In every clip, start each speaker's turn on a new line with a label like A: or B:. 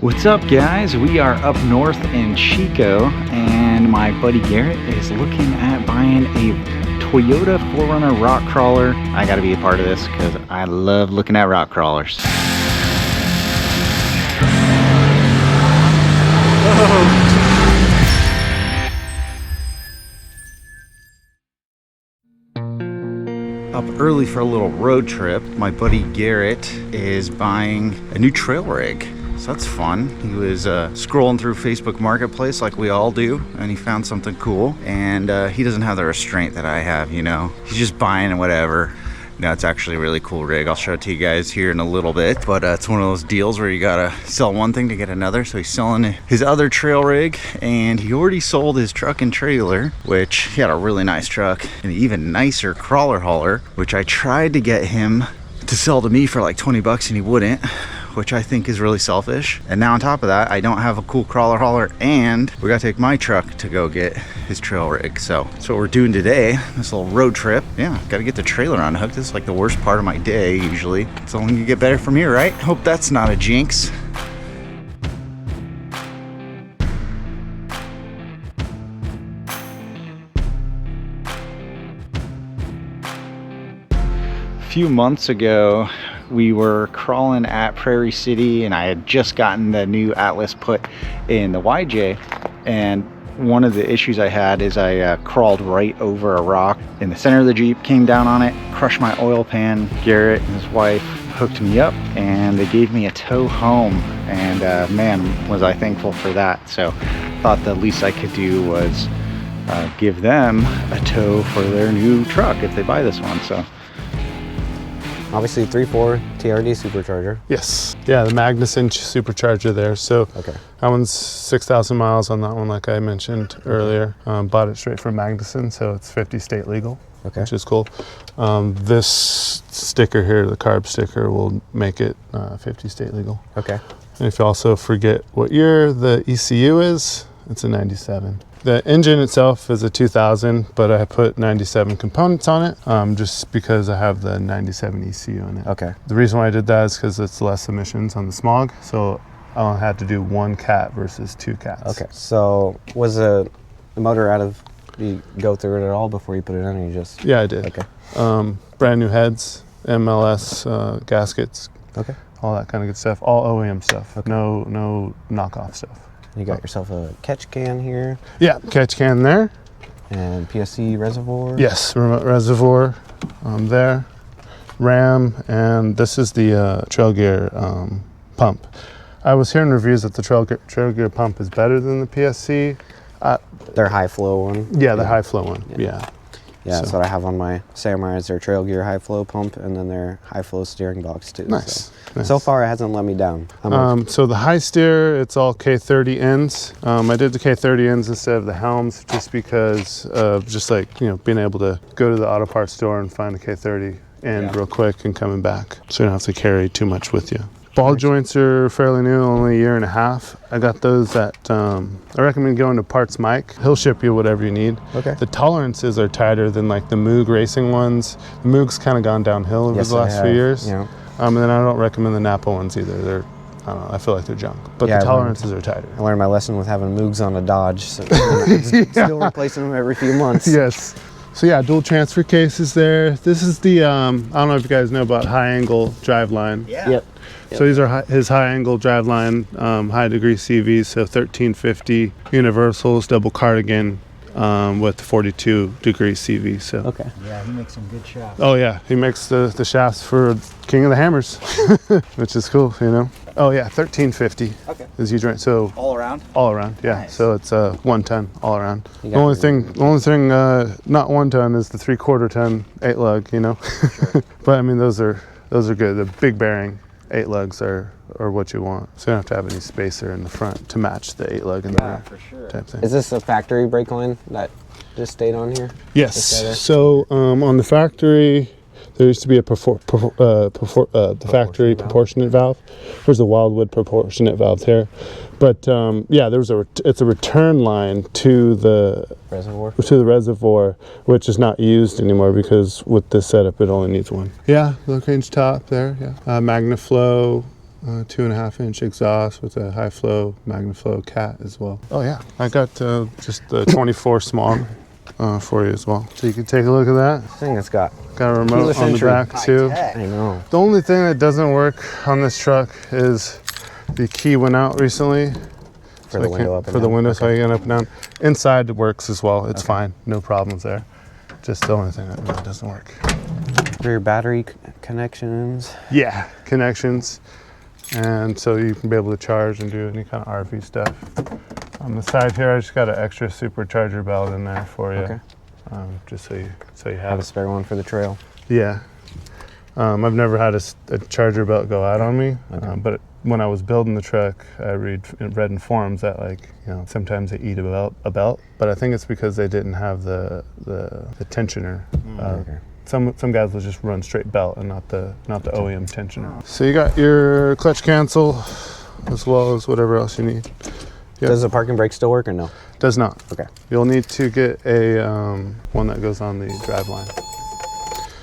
A: What's up, guys? We are up north in Chico, and my buddy Garrett is looking at buying a Toyota 4Runner rock crawler. I gotta be a part of this because I love looking at rock crawlers. Up early for a little road trip. My buddy Garrett is buying a new trail rig. So that's fun. He was scrolling through Facebook Marketplace like we all do, and he found something cool. And he doesn't have the restraint that I have, you know. He's just buying whatever. No, it's actually a really cool rig. I'll show it to you guys here in a little bit. But it's one of those deals where you gotta sell one thing to get another. So he's selling his other trail rig, and he already sold his truck and trailer, which he had a really nice truck, and an even nicer crawler hauler, which I tried to get him to sell to me for like 20 bucks and he wouldn't, which I think is really selfish. And now on top of that, I don't have a cool crawler hauler, and we gotta take my truck to go get his trail rig. So that's what we're doing today, this little road trip. Yeah, gotta get the trailer unhooked. This is like the worst part of my day usually. It's only gonna get better from here, right? Hope that's not a jinx. A few months ago, we were crawling at Prairie City, and I had just gotten the new Atlas put in the YJ, and one of the issues I had is I crawled right over a rock in the center of the Jeep, came down on it, crushed my oil pan. Garrett and his wife hooked me up, and they gave me a tow home, and man, was I thankful for that. So thought the least I could do was give them a tow for their new truck if they buy this one. So
B: obviously 3.4 TRD supercharger.
C: Yes. Yeah, the Magnuson supercharger there. So
B: okay.
C: That one's 6,000 miles on that one, like I mentioned earlier. Bought it straight from Magnuson, so it's 50 state legal, which is cool. This sticker here, the carb sticker, will make it 50 state legal.
B: Okay.
C: And if you also forget what year the ECU is, it's a 97. The engine itself is a 2000, but I put 97 components on it just because I have the 97 ECU in it.
B: Okay.
C: The reason why I did that is because it's less emissions on the smog, so I only had to do one cat versus two cats.
B: Okay. So was the motor out of, you go through it at all before you put it in, or you just?
C: Yeah, I did.
B: Okay.
C: Brand new heads, MLS gaskets,
B: okay,
C: all that kind of good stuff, all OEM stuff,
B: okay.
C: No knockoff stuff.
B: You got yourself a catch can here.
C: Yeah, catch can there.
B: And PSC reservoir.
C: Yes, remote reservoir there. RAM, and this is the trail gear pump. I was hearing reviews that the trail gear pump is better than the PSC.
B: Their high flow one.
C: Yeah, the high flow one. Yeah.
B: Yeah, that's what I have on my Samurai, is their trail gear high flow pump, and then their high flow steering box too.
C: Nice.
B: So far it hasn't let me down.
C: So the high steer, it's all K30 ends. I did the K30 ends instead of the helms just because of just like, you know, being able to go to the auto parts store and find a K30 end real quick and coming back. So you don't have to carry too much with you. Ball joints are fairly new, only a year and a half. I got those at, I recommend going to Parts Mike. He'll ship you whatever you need.
B: Okay.
C: The tolerances are tighter than like the Moog racing ones. The Moog's kind of gone downhill over the last few years.
B: Yeah.
C: And then I don't recommend the Napa ones either. They're, I don't know, I feel like they're junk. But the tolerances are tighter.
B: I learned my lesson with having Moogs on a Dodge, so still replacing them every few months.
C: Yes. So yeah, dual transfer cases there. This is the, I don't know if you guys know about high angle driveline.
B: Yeah. Yep.
C: So these are his high angle driveline, high degree CVs, so 1350 universals, double cardigan with 42 degree CV. So
B: okay.
A: Yeah, he makes some good shafts.
C: Oh yeah, he makes the shafts for King of the Hammers, which is cool, you know. Oh yeah, 1350 is huge, right? So
A: all around.
C: All around, yeah.
A: Nice.
C: So it's 1 ton all around. The only thing, not 1 ton is the 3/4 ton 8 lug, you know. Sure. But I mean, those are good. The big bearing 8 lugs are what you want. So you don't have to have any spacer in the front to match the 8 lug in the rear.
A: For sure.
C: Type thing.
B: Is this a factory brake line that just stayed on here?
C: Yes. So on the factory, there used to be the factory proportionate valve. There's a Wildwood proportionate valve there, but yeah, it's a return line to the reservoir, which is not used anymore because with this setup it only needs one. Yeah, low range top there. Yeah, MagnaFlow 2.5-inch exhaust with a high flow MagnaFlow cat as well. Oh yeah, I got just the 24 smog for you as well. So you can take a look at that.
B: I think it's got
C: Got a remote
B: keyless
C: on the
B: entry.
C: back too.
B: I know.
C: The only thing that doesn't work on this truck is the key went out recently.
B: For the window up and
C: For the
B: down.
C: window, so I get up and down. Inside it works as well. It's fine. No problems there. Just the only thing that really doesn't work.
B: Rear battery connections.
C: Yeah, connections. And so you can be able to charge and do any kind of RV stuff. On the side here, I just got an extra supercharger belt in there for you.
B: Okay.
C: Just so you
B: Have
C: have
B: a
C: it.
B: spare one for the trail.
C: Yeah. I've never had a charger belt go out on me,
B: Okay.
C: but when I was building the truck, I read in forums that, like, you know, sometimes they eat a belt, but I think it's because they didn't have the tensioner.
B: Okay.
C: Some guys will just run straight belt and not the OEM tensioner. So you got your clutch cancel as well as whatever else you need. Yep.
B: Does the parking brake still work or no?
C: Does not.
B: Okay.
C: You'll need to get a one that goes on the driveline.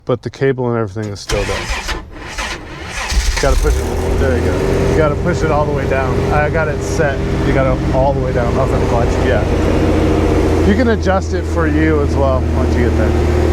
C: But the cable and everything is still there. Got to push it. There you go. You got to push it all the way down. I got it set. You got to all the way down.
B: Oh, for the clutch?
C: Yeah. You can adjust it for you as well once you get there.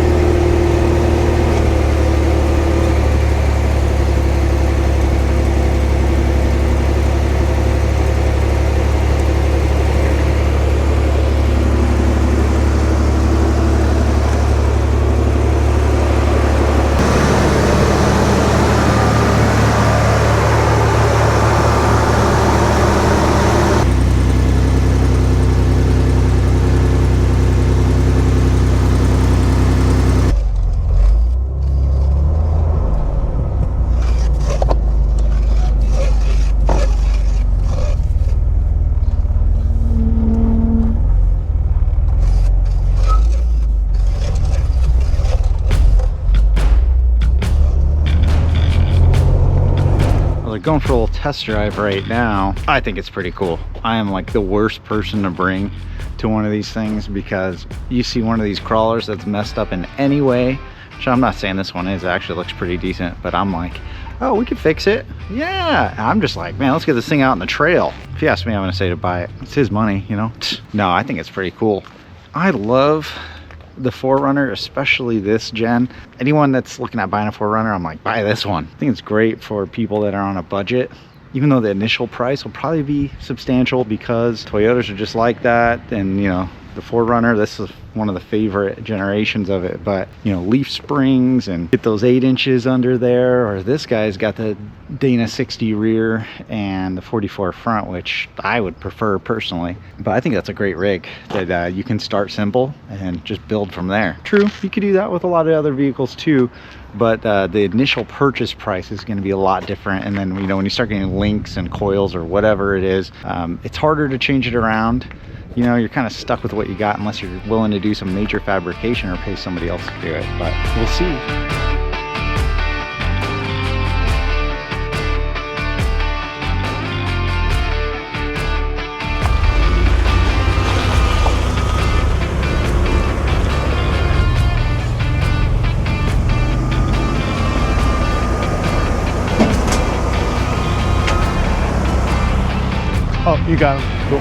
C: Going for a little test drive right now. I think it's pretty cool. I am like the worst person to bring to one of these things because you see one of these crawlers that's messed up in any way, which I'm not saying this one is, it actually looks pretty decent, but I'm like, oh, we could fix it. Yeah, I'm just like, man, let's get this thing out in the trail. If you ask me, I'm gonna say to buy it. It's his money, you know? No, I think it's pretty cool. I love the 4Runner, especially this gen. Anyone that's looking at buying a 4Runner, I'm like, buy this one. I think it's great for people that are on a budget, even though the initial price will probably be substantial because Toyotas are just like that. And you know, the 4Runner, this is one of the favorite generations of it, but you know, leaf springs and get those 8 inches under there, or this guy's got the Dana 60 rear and the 44 front, which I would prefer personally. But I think that's a great rig that you can start simple and just build from there. True, you could do that with a lot of other vehicles too, but the initial purchase price is going to be a lot different. And then, you know, when you start getting links and coils or whatever it is, it's harder to change it around. You know, you're kind of stuck with what you got unless you're willing to do some major fabrication or pay somebody else to do it, but we'll see. Oh, you got him. Cool.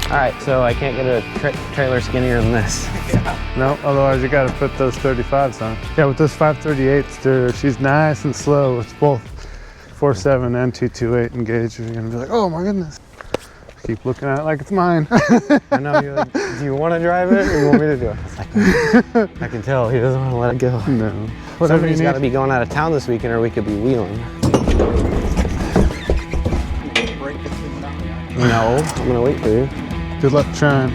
B: All right, so I can't get a trailer skinnier than this.
C: No, otherwise you got to put those 35s on. Yeah, with those 538s, she's nice and slow. It's both 4.7 and 2.28 engaged. You're gonna be like, oh my goodness. Keep looking at it like it's mine.
B: I know, you're like, do you want to drive it or you want me to do it? It's like, I can tell he doesn't want to let it go.
C: No. Whatever
B: Somebody's
C: you
B: got to
C: need.
B: be going out of town this weekend or we could be wheeling. No, I'm gonna wait for you.
C: Good luck trying.